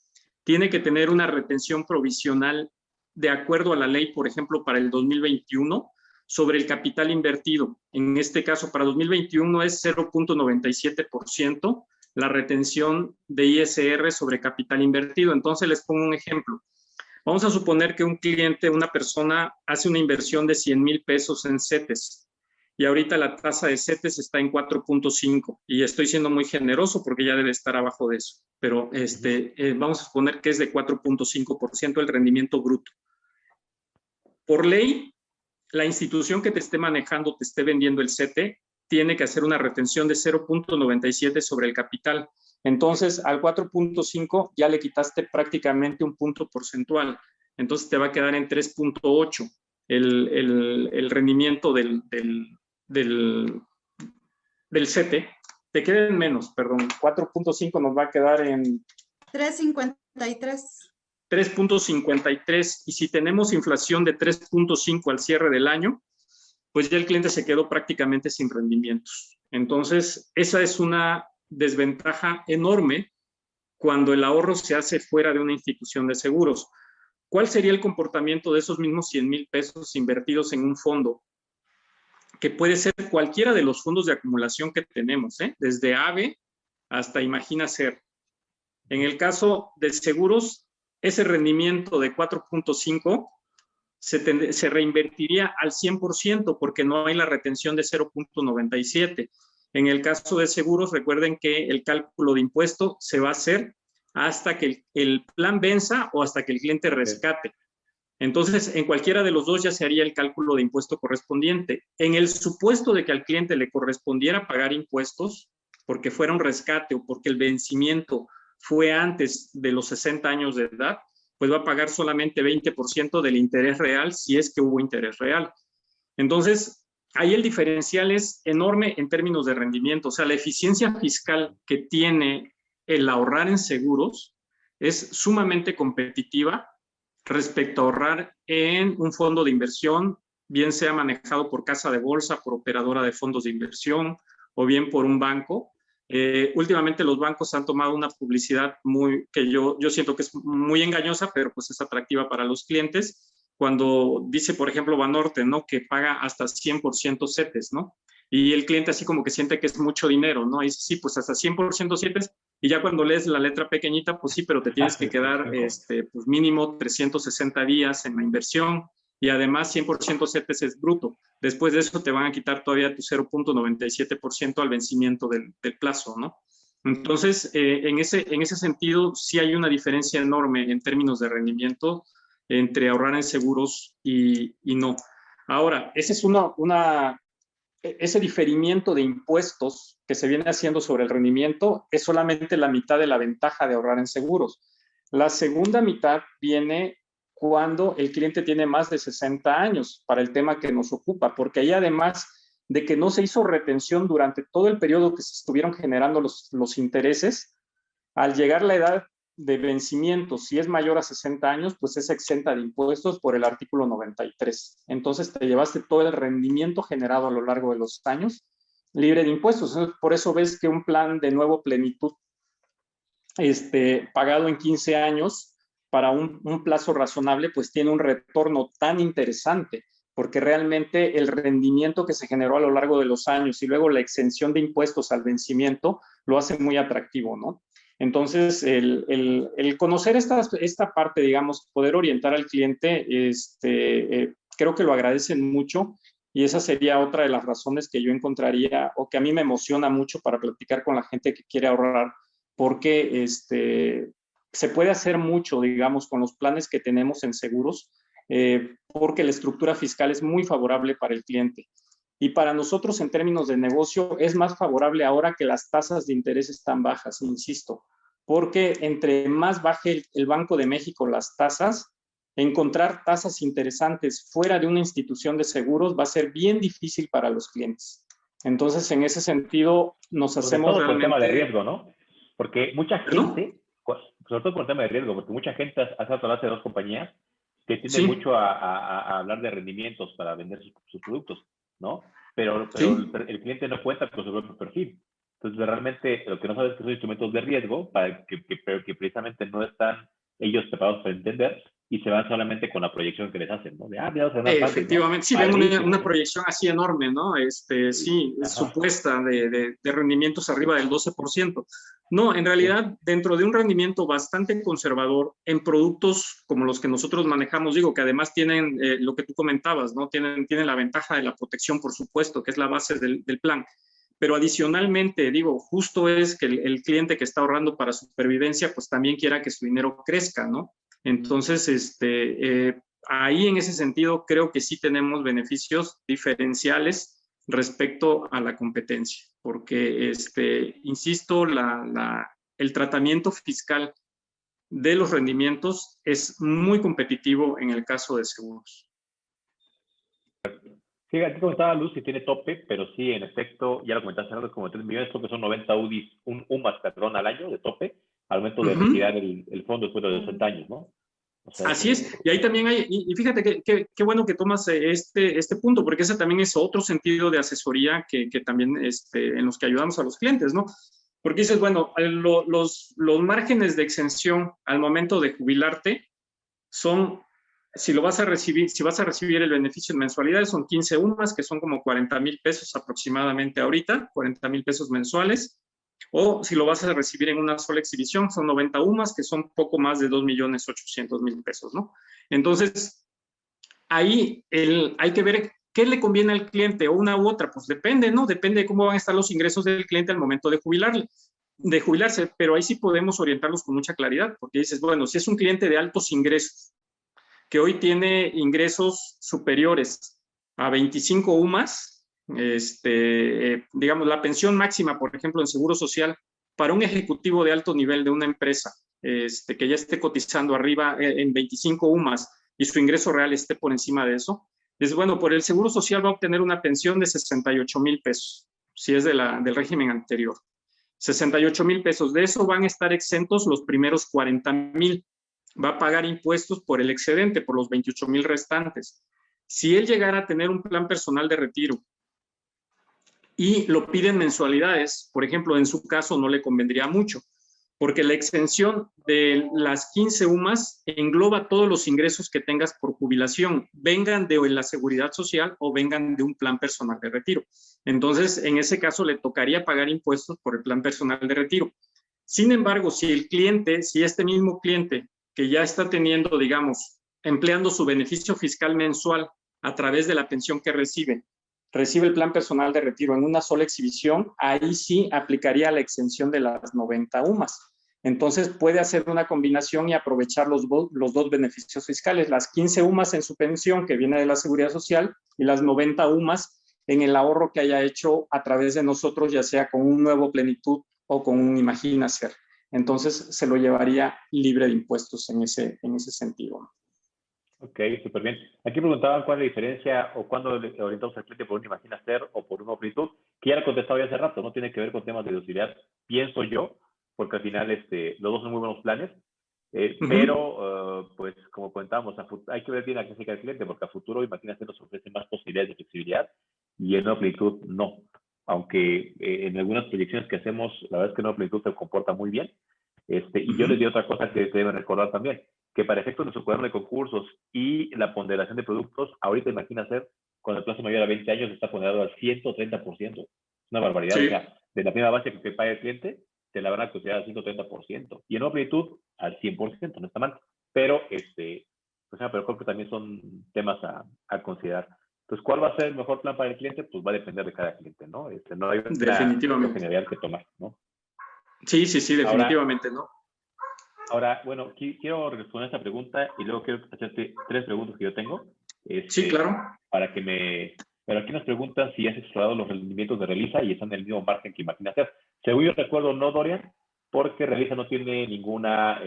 tiene que tener una retención provisional de acuerdo a la ley, por ejemplo, para el 2021, sobre el capital invertido. En este caso, para 2021 es 0.97% la retención de ISR sobre capital invertido. Entonces, les pongo un ejemplo. Vamos a suponer que un cliente, una persona, hace una inversión de 100,000 pesos en CETES y ahorita la tasa de CETES está en 4.5 y estoy siendo muy generoso porque ya debe estar abajo de eso, pero vamos a suponer que es de 4.5% el rendimiento bruto. Por ley, la institución que te esté manejando, te esté vendiendo el CETE, tiene que hacer una retención de 0.97 sobre el capital. Entonces, al 4.5 ya le quitaste prácticamente un punto porcentual. Entonces, te va a quedar en 3.8 el rendimiento del CETE. Te queda en menos, perdón. 4.5 nos va a quedar en 3.53. 3.53. Y si tenemos inflación de 3.5 al cierre del año, pues ya el cliente se quedó prácticamente sin rendimientos. Entonces, esa es una desventaja enorme cuando el ahorro se hace fuera de una institución de seguros. ¿Cuál sería el comportamiento de esos mismos 100,000 pesos invertidos en un fondo? Que puede ser cualquiera de los fondos de acumulación que tenemos, desde AVE hasta Imaginacer. En el caso de seguros, ese rendimiento de 4.5 se reinvertiría al 100% porque no hay la retención de 0.97. En el caso de seguros, recuerden que el cálculo de impuesto se va a hacer hasta que el plan venza o hasta que el cliente rescate. Entonces, en cualquiera de los dos ya se haría el cálculo de impuesto correspondiente. En el supuesto de que al cliente le correspondiera pagar impuestos porque fuera un rescate o porque el vencimiento fue antes de los 60 años de edad, pues va a pagar solamente 20% del interés real si es que hubo interés real. Entonces, ahí el diferencial es enorme en términos de rendimiento. O sea, la eficiencia fiscal que tiene el ahorrar en seguros es sumamente competitiva respecto a ahorrar en un fondo de inversión, bien sea manejado por casa de bolsa, por operadora de fondos de inversión o bien por un banco. Últimamente los bancos han tomado una publicidad que yo siento que es muy engañosa, pero pues es atractiva para los clientes, cuando dice, por ejemplo, Banorte, ¿no? Que paga hasta 100% CETES, ¿no? Y el cliente así como que siente que es mucho dinero, ¿no? Y dice, sí, pues hasta 100% CETES, y ya cuando lees la letra pequeñita, pues sí, pero te tienes que quedar pues mínimo 360 días en la inversión, y además 100% CETES es bruto. Después de eso te van a quitar todavía tu 0.97% al vencimiento del plazo, ¿no? Entonces, en ese sentido, sí hay una diferencia enorme en términos de rendimiento entre ahorrar en seguros y no. Ahora, ese es ese diferimiento de impuestos que se viene haciendo sobre el rendimiento es solamente la mitad de la ventaja de ahorrar en seguros. La segunda mitad viene cuando el cliente tiene más de 60 años para el tema que nos ocupa, porque ahí además de que no se hizo retención durante todo el periodo que se estuvieron generando los intereses, al llegar la edad de vencimiento, si es mayor a 60 años, pues es exenta de impuestos por el artículo 93. Entonces te llevaste todo el rendimiento generado a lo largo de los años libre de impuestos. Por eso ves que un plan de nuevo plenitud pagado en 15 años para un plazo razonable, pues tiene un retorno tan interesante, porque realmente el rendimiento que se generó a lo largo de los años y luego la exención de impuestos al vencimiento lo hace muy atractivo, ¿no? Entonces, el conocer esta parte, digamos, poder orientar al cliente, creo que lo agradecen mucho, y esa sería otra de las razones que yo encontraría o que a mí me emociona mucho para platicar con la gente que quiere ahorrar, porque se puede hacer mucho, digamos, con los planes que tenemos en seguros, porque la estructura fiscal es muy favorable para el cliente. Y para nosotros, en términos de negocio, es más favorable ahora que las tasas de interés están bajas, insisto, porque entre más baje el Banco de México las tasas, encontrar tasas interesantes fuera de una institución de seguros va a ser bien difícil para los clientes. Entonces, en ese sentido, nos hacemos sobre todo realmente... por el tema de riesgo, ¿no? Porque mucha gente, ¿no? sobre todo por el tema de riesgo, porque mucha gente hace hablarse de dos compañías que tienden Sí. mucho a hablar de rendimientos para vender sus productos, ¿no? Pero Sí. el cliente no cuenta con su propio perfil. Entonces, realmente, lo que no sabes es que son instrumentos de riesgo para que precisamente no están ellos preparados para entender y se van solamente con la proyección que les hacen, ¿no? De, vamos a ganar tanto, efectivamente, ¿no? sí, ven una proyección así enorme, ¿no? Sí, supuesta de rendimientos arriba del 12%. No, en realidad, dentro de un rendimiento bastante conservador, en productos como los que nosotros manejamos, digo, que además tienen lo que tú comentabas, ¿no? Tienen la ventaja de la protección, por supuesto, que es la base del plan. Pero adicionalmente, digo, justo es que el cliente que está ahorrando para supervivencia, pues también quiera que su dinero crezca, ¿no? Entonces, ahí en ese sentido creo que sí tenemos beneficios diferenciales respecto a la competencia, porque, insisto, el tratamiento fiscal de los rendimientos es muy competitivo en el caso de seguros. Sí, aquí comentaba Luz que tiene tope, pero sí, en efecto, ya lo comentaste antes, como 3 millones, creo que son 90 UMAS, perdón, al año de tope, al momento de retirar el fondo después de 60 años, ¿no? O sea, así es, y ahí también hay, y fíjate qué bueno que tomas este punto, porque ese también es otro sentido de asesoría que también en los que ayudamos a los clientes, ¿no? Porque dices, bueno, los márgenes de exención al momento de jubilarte son, si vas a recibir el beneficio en mensualidades, son 15 UMAS, que son como 40,000 pesos aproximadamente ahorita, 40,000 pesos mensuales, o si lo vas a recibir en una sola exhibición, son 90 UMAS, que son poco más de 2,800,000 pesos, ¿no? Entonces, ahí hay que ver qué le conviene al cliente, o una u otra, pues depende, ¿no? Depende de cómo van a estar los ingresos del cliente al momento de jubilarse, pero ahí sí podemos orientarlos con mucha claridad, porque dices, bueno, si es un cliente de altos ingresos, que hoy tiene ingresos superiores a 25 UMAS, digamos, la pensión máxima, por ejemplo, en Seguro Social, para un ejecutivo de alto nivel de una empresa, que ya esté cotizando arriba en 25 UMAS y su ingreso real esté por encima de eso, es bueno, por el Seguro Social va a obtener una pensión de 68,000 pesos, si es del régimen anterior. 68,000 pesos, de eso van a estar exentos los primeros 40,000. Va a pagar impuestos por el excedente, por los 28,000 restantes. Si él llegara a tener un plan personal de retiro y lo piden mensualidades, por ejemplo, en su caso no le convendría mucho, porque la exención de las 15 UMAS engloba todos los ingresos que tengas por jubilación, vengan de la seguridad social o vengan de un plan personal de retiro. Entonces, en ese caso le tocaría pagar impuestos por el plan personal de retiro. Sin embargo, si este mismo cliente que ya está teniendo, digamos, empleando su beneficio fiscal mensual a través de la pensión que recibe el plan personal de retiro en una sola exhibición, ahí sí aplicaría la exención de las 90 UMAS. Entonces puede hacer una combinación y aprovechar los dos beneficios fiscales, las 15 UMAS en su pensión que viene de la Seguridad Social y las 90 UMAS en el ahorro que haya hecho a través de nosotros, ya sea con un Nuevo Plenitud o con un Imagina Ser. Entonces se lo llevaría libre de impuestos en ese sentido. Ok, súper bien. Aquí preguntaban cuál es la diferencia o cuándo orientamos al cliente por un Imagina Ser o por una Plenitud, que ya lo he contestado ya hace rato, no tiene que ver con temas de deducibilidad, pienso yo, porque al final los dos son muy buenos planes, pero pues como comentábamos, hay que ver bien a qué se queda el cliente, porque a futuro Imagina Ser nos ofrece más posibilidades de flexibilidad y en una Plenitud no. Aunque en algunas proyecciones que hacemos, la verdad es que una Plenitud se comporta muy bien. Y yo les di otra cosa que deben recordar también, que para efectos de su cuaderno de concursos y la ponderación de productos, ahorita Imagina Ser, con el plazo mayor a 20 años, está ponderado al 130%. Es una barbaridad. Sí. O sea, de la primera base que paga el cliente, te la van a considerar al 130%. Y en una Plenitud, al 100%, no está mal. Pero, pero creo que también son temas a considerar. Entonces, ¿cuál va a ser el mejor plan para el cliente? Pues va a depender de cada cliente, ¿no? No hay una generalidad que tomar, ¿no? Sí, definitivamente, ¿no? Ahora, bueno, quiero responder esta pregunta y luego quiero hacerte 3 preguntas que yo tengo. Sí, claro. Pero aquí nos preguntan si has explorado los rendimientos de Realiza y están en el mismo margen que Imagina Ser. Según yo recuerdo, no, Dorian, porque Realiza no tiene ninguna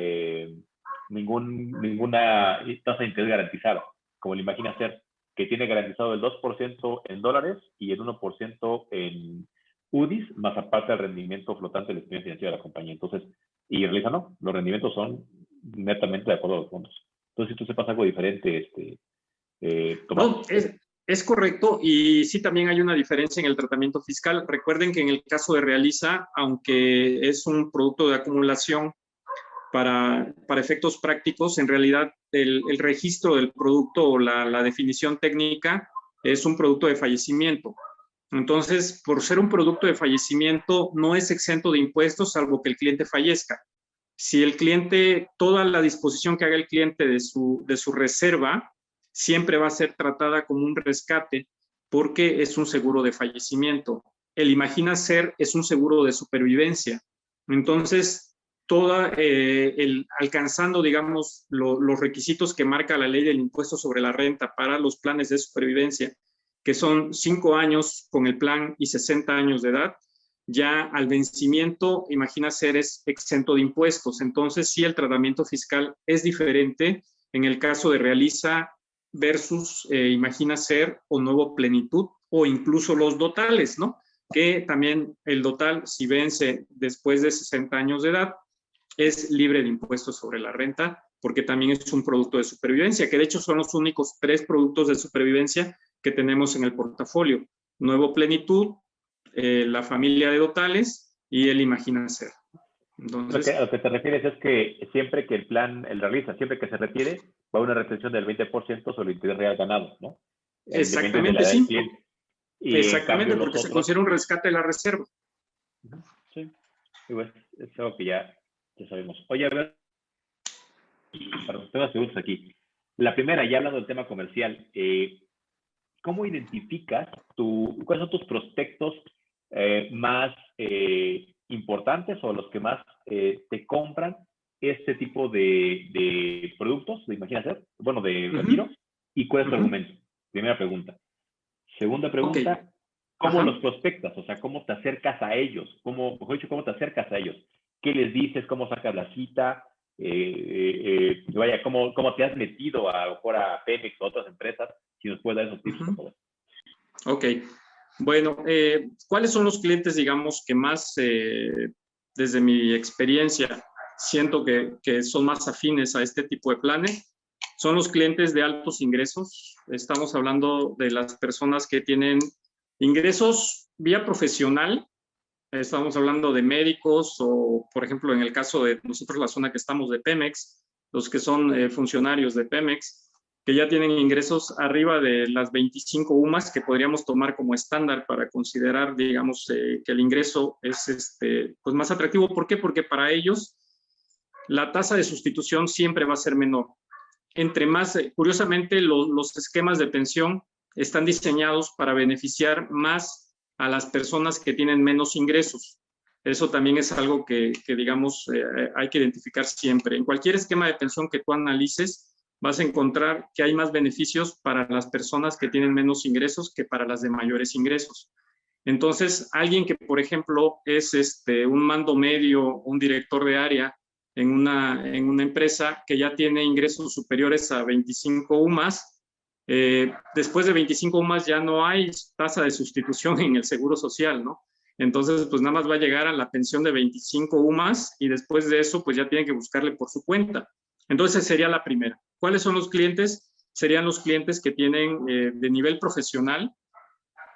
tasa de interés garantizada, como el Imagina Ser, que tiene garantizado el 2% en dólares y el 1% en UDIs, más aparte del rendimiento flotante del esquema financiero de la compañía. Entonces, y Realiza no, los rendimientos son netamente de acuerdo a los fondos. Entonces, si tú sepas algo diferente, Tomás. No, es correcto, y sí también hay una diferencia en el tratamiento fiscal. Recuerden que en el caso de Realiza, aunque es un producto de acumulación para efectos prácticos, en realidad el registro del producto o la definición técnica es un producto de fallecimiento. Entonces, por ser un producto de fallecimiento, no es exento de impuestos, salvo que el cliente fallezca. Si el cliente, toda la disposición que haga el cliente de su reserva, siempre va a ser tratada como un rescate, porque es un seguro de fallecimiento. El Imagina Ser es un seguro de supervivencia. Entonces, alcanzando, digamos, los requisitos que marca la ley del impuesto sobre la renta para los planes de supervivencia, que son 5 años con el plan y 60 años de edad, ya al vencimiento, Imagina Ser es exento de impuestos. Entonces, sí, el tratamiento fiscal es diferente en el caso de Realiza versus Imagina Ser o Nuevo Plenitud, o incluso los dotales, ¿no? Que también el dotal, si vence después de 60 años de edad, es libre de impuestos sobre la renta, porque también es un producto de supervivencia, que de hecho son los únicos 3 productos de supervivencia que tenemos en el portafolio: Nuevo Plenitud, la familia de dotales y el Imagina Ser. Entonces, lo que te refieres es que siempre que el plan, el Realiza, siempre que se retire, va a una retención del 20% sobre el interés real ganado, ¿no? Exactamente, sí. Exactamente, porque se considera un rescate de la reserva. Sí, y bueno, es algo que ya sabemos. Oye, a ver, perdón, tengo 2 preguntas aquí. La primera, ya hablando del tema comercial, ¿cómo identificas cuáles son tus prospectos más importantes o los que más te compran este tipo de productos, de Imagina Ser, bueno, de retiro? ¿Y cuál es tu argumento? Primera pregunta. Segunda pregunta, ¿cómo los prospectas? O sea, ¿cómo te acercas a ellos? ¿Cómo te acercas a ellos? ¿Qué les dices? ¿Cómo sacas la cita? ¿Cómo te has metido a Pemex o a otras empresas? Si nos puedes dar esos tips, por favor. Ok. Bueno, ¿cuáles son los clientes, digamos, que más, desde mi experiencia, siento que son más afines a este tipo de planes? Son los clientes de altos ingresos. Estamos hablando de las personas que tienen ingresos vía profesional. Estamos hablando de médicos o, por ejemplo, en el caso de nosotros, la zona que estamos de Pemex, los que son funcionarios de Pemex, que ya tienen ingresos arriba de las 25 UMAS que podríamos tomar como estándar para considerar, digamos, que el ingreso es pues más atractivo. ¿Por qué? Porque para ellos la tasa de sustitución siempre va a ser menor. Entre más, curiosamente, los esquemas de pensión están diseñados para beneficiar más a las personas que tienen menos ingresos. Eso también es algo que digamos, hay que identificar siempre. En cualquier esquema de pensión que tú analices, vas a encontrar que hay más beneficios para las personas que tienen menos ingresos que para las de mayores ingresos. Entonces, alguien que, por ejemplo, es un mando medio, un director de área en una empresa que ya tiene ingresos superiores a 25 UMAS, después de 25 UMAS ya no hay tasa de sustitución en el Seguro Social, ¿no? Entonces, pues nada más va a llegar a la pensión de 25 UMAS y después de eso, pues ya tiene que buscarle por su cuenta. Entonces, sería la primera. ¿Cuáles son los clientes? Serían los clientes que tienen de nivel profesional,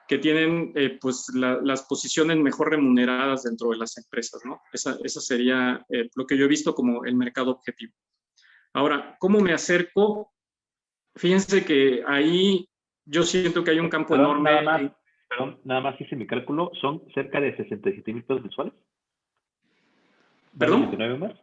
que tienen pues las posiciones mejor remuneradas dentro de las empresas, ¿no? Esa sería lo que yo he visto como el mercado objetivo. Ahora, ¿cómo me acerco? Fíjense que ahí yo siento que hay un campo enorme. Nada más hice mi cálculo, son cerca de 67,000 pesos mensuales. ¿Perdón? 89 UMAS.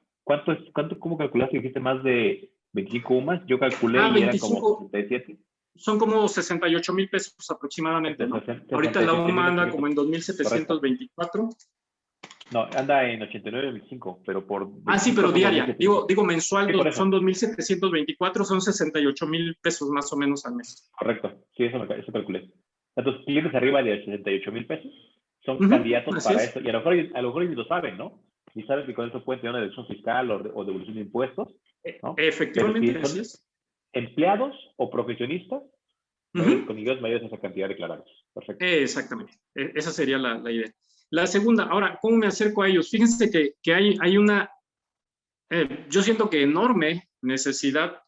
¿Cómo calculaste? Dijiste más de 25 UMAS. Yo calculé y 25, eran como 67. Son como 68,000 pesos aproximadamente, ¿no? Ahorita la UMA anda como en 2,724. No, anda en 89.25, pero por... Sí, pero diaria. Digo mensual, sí, son 2,724, son 68,000 pesos más o menos al mes. Correcto, sí, eso calculé. Entonces, clientes arriba de 68,000 pesos son candidatos para eso. Y a lo mejor ellos lo saben, ¿no? Y saben que con eso pueden tener una deducción fiscal o devolución de impuestos, ¿no? Efectivamente, así es. Empleados o profesionistas con ingresos mayores a esa cantidad declarados. Perfecto. Exactamente. Esa sería la idea. La segunda, ahora, ¿cómo me acerco a ellos? Fíjense que hay una, yo siento que enorme necesidad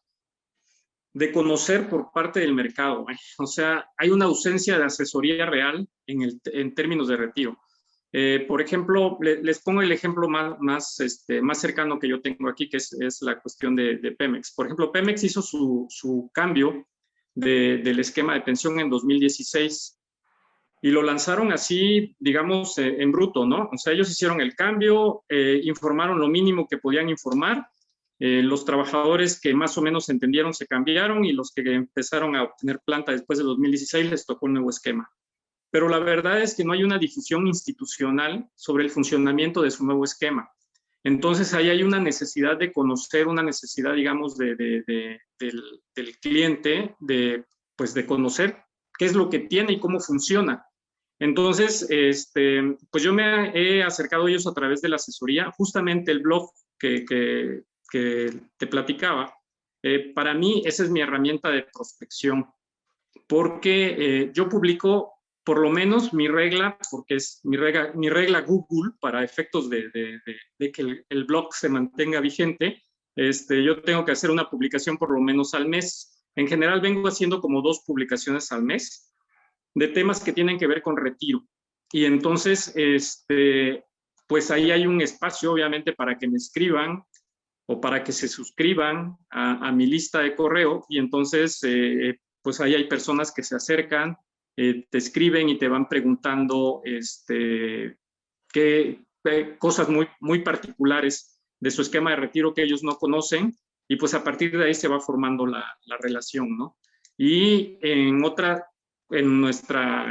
de conocer por parte del mercado. O sea, hay una ausencia de asesoría real en términos de retiro. Por ejemplo, les pongo el ejemplo más cercano que yo tengo aquí, que es la cuestión de Pemex. Por ejemplo, Pemex hizo su cambio del esquema de pensión en 2016 y lo lanzaron así, digamos, en bruto, ¿no? O sea, ellos hicieron el cambio, informaron lo mínimo que podían informar, los trabajadores que más o menos entendieron se cambiaron y los que empezaron a obtener planta después de 2016 les tocó un nuevo esquema. Pero la verdad es que no hay una difusión institucional sobre el funcionamiento de su nuevo esquema. Entonces, ahí hay una necesidad de conocer, una necesidad, digamos, del cliente, pues de conocer qué es lo que tiene y cómo funciona. Entonces, pues yo me he acercado a ellos a través de la asesoría. Justamente el blog que te platicaba, para mí esa es mi herramienta de prospección, porque yo publico por lo menos mi regla, porque es mi regla Google para efectos de que el blog se mantenga vigente. Yo tengo que hacer una publicación por lo menos al mes. En general vengo haciendo como 2 publicaciones al mes de temas que tienen que ver con retiro. Y entonces, pues ahí hay un espacio, obviamente, para que me escriban o para que se suscriban a mi lista de correo. Y entonces, pues ahí hay personas que se acercan, te escriben y te van preguntando cosas muy particulares de su esquema de retiro que ellos no conocen. Y pues a partir de ahí se va formando la relación, ¿no? Y en nuestra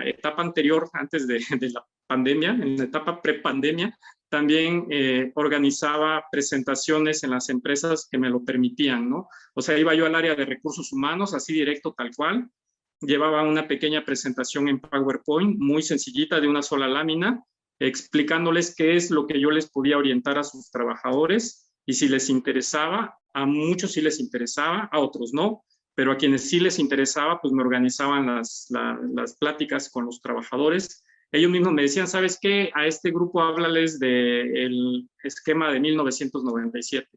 etapa anterior, antes de la pandemia, en la etapa prepandemia, también organizaba presentaciones en las empresas que me lo permitían, ¿no? O sea, iba yo al área de recursos humanos, así directo, tal cual, llevaba una pequeña presentación en PowerPoint, muy sencillita, de una sola lámina, explicándoles qué es lo que yo les podía orientar a sus trabajadores y si les interesaba. A muchos sí les interesaba, a otros no, pero a quienes sí les interesaba, pues me organizaban las pláticas con los trabajadores. Ellos mismos me decían, ¿sabes qué? A este grupo háblales del esquema de 1997.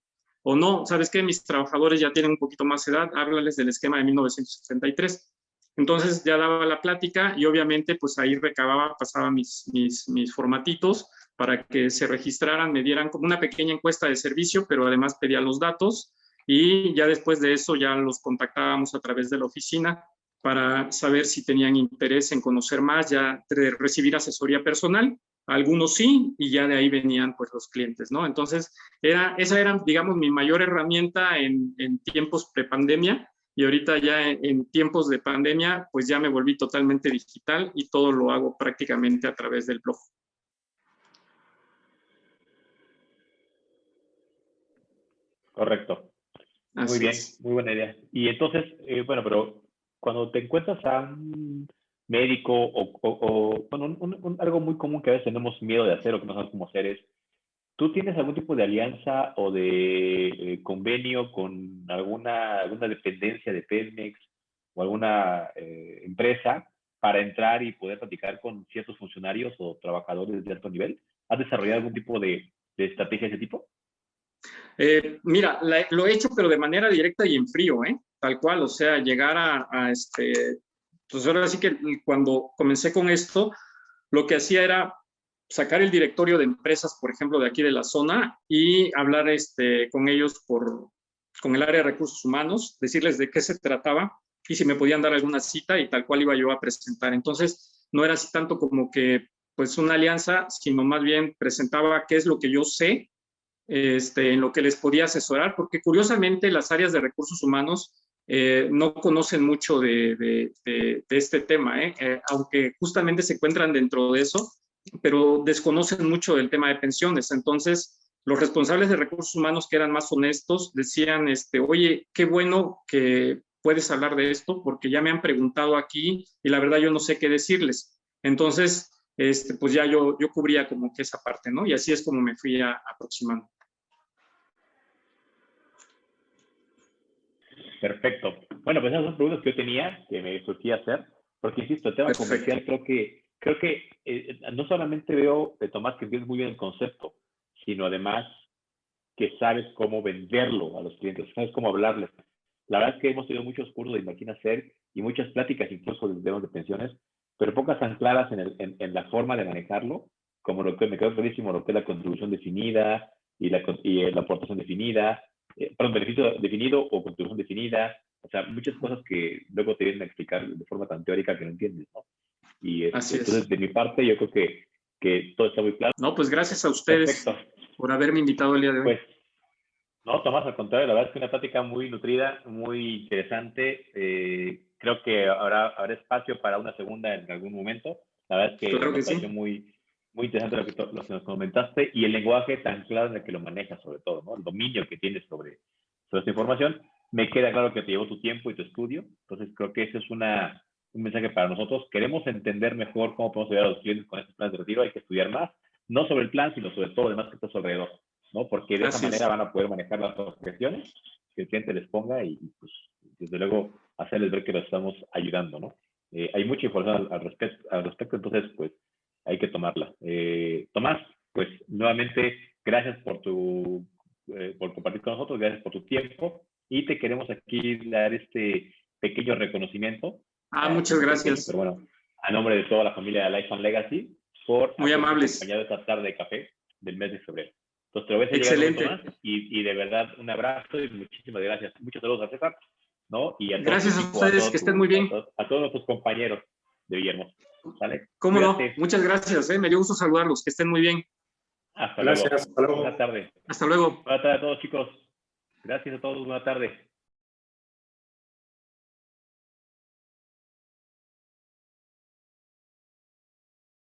O no, ¿sabes qué? Mis trabajadores ya tienen un poquito más edad, háblales del esquema de 1973. Entonces ya daba la plática y obviamente pues ahí pasaba mis formatitos para que se registraran, me dieran como una pequeña encuesta de servicio, pero además pedía los datos. Y ya después de eso ya los contactábamos a través de la oficina para saber si tenían interés en conocer más, ya de recibir asesoría personal. Algunos sí, y ya de ahí venían pues los clientes, ¿no? Entonces, esa era, digamos, mi mayor herramienta en tiempos prepandemia, y ahorita ya en tiempos de pandemia, pues ya me volví totalmente digital y todo lo hago prácticamente a través del blog. Correcto. Así Muy bien, es. muy buena idea. Y entonces, bueno, pero cuando te encuentras a un médico bueno, algo muy común que a veces tenemos miedo de hacer o que no sabemos cómo hacer es, ¿tú tienes algún tipo de alianza o de convenio con alguna dependencia de Pemex o alguna empresa para entrar y poder platicar con ciertos funcionarios o trabajadores de alto nivel? ¿Has desarrollado algún tipo de estrategia de ese tipo? Mira, lo he hecho, pero de manera directa y en frío, tal cual, o sea, llegar pues ahora sí que cuando comencé con esto, lo que hacía era sacar el directorio de empresas, por ejemplo, de aquí de la zona y hablar con ellos con el área de recursos humanos, decirles de qué se trataba y si me podían dar alguna cita y tal cual iba yo a presentar. Entonces, no era así tanto como que pues una alianza, sino más bien presentaba qué es lo que yo sé, en lo que les podía asesorar, porque curiosamente las áreas de recursos humanos no conocen mucho de este tema, aunque justamente se encuentran dentro de eso, pero desconocen mucho del tema de pensiones. Entonces, los responsables de recursos humanos que eran más honestos decían, oye, qué bueno que puedes hablar de esto, porque ya me han preguntado aquí y la verdad yo no sé qué decirles. Entonces, pues ya yo cubría como que esa parte, ¿no? Y así es como me fui aproximando. Perfecto. Bueno, pues esas son preguntas que yo tenía, que me surgía hacer, porque insisto, el tema comercial creo que no solamente veo, Tomás, que entiendes muy bien el concepto, sino además que sabes cómo venderlo a los clientes, sabes cómo hablarles. La verdad es que hemos tenido muchos cursos de Imagina Ser y muchas pláticas incluso de temas de pensiones, pero pocas tan claras en la forma de manejarlo, como lo que me quedó clarísimo, lo que es la contribución definida y la aportación definida, perdón, beneficio definido o contribución definida, o sea, muchas cosas que luego te vienen a explicar de forma tan teórica que no entiendes, ¿no? Y Así es. entonces, de mi parte, yo creo que todo está muy claro. No, pues gracias a ustedes. Perfecto. Por haberme invitado el día de hoy. Pues, no, Tomás, al contrario, la verdad es que una plática muy nutrida, muy interesante. Creo que habrá espacio para una segunda en algún momento. La verdad es que claro me pareció sí. muy interesante lo que nos comentaste y el lenguaje tan claro en el que lo manejas, sobre todo, ¿no? El dominio que tienes sobre esta información. Me queda claro que te llevó tu tiempo y tu estudio. Entonces, creo que ese es un mensaje para nosotros. Queremos entender mejor cómo podemos ayudar a los clientes con estos planes de retiro. Hay que estudiar más, no sobre el plan, sino sobre todo lo demás que está a su alrededor, ¿no? Porque de esa manera van a poder manejar las objeciones que el cliente les ponga y pues, desde luego, hacerles ver que los estamos ayudando, ¿no? Hay mucha información al respecto, entonces, pues, hay que tomarla. Tomás, pues, nuevamente, gracias por compartir con nosotros, gracias por tu tiempo y te queremos aquí dar este pequeño reconocimiento. Muchas gracias. Pequeño, pero bueno, a nombre de toda la familia de Life and Legacy, por muy amables acompañado esta tarde de café del mes de febrero. Entonces, te lo voy a excelente llegar más y de verdad un abrazo y muchísimas gracias. Muchos saludos a César, ¿no? Y a gracias a ustedes, que estén muy bien. A todos nuestros compañeros de Villahermosa. ¿Sale? ¿Cómo Cuídate. No? Muchas gracias, me dio gusto saludarlos, que estén muy bien. Hasta luego. Hasta luego. Buenas tardes. Hasta luego. Buenas tardes a todos, chicos. Gracias a todos, buenas tardes.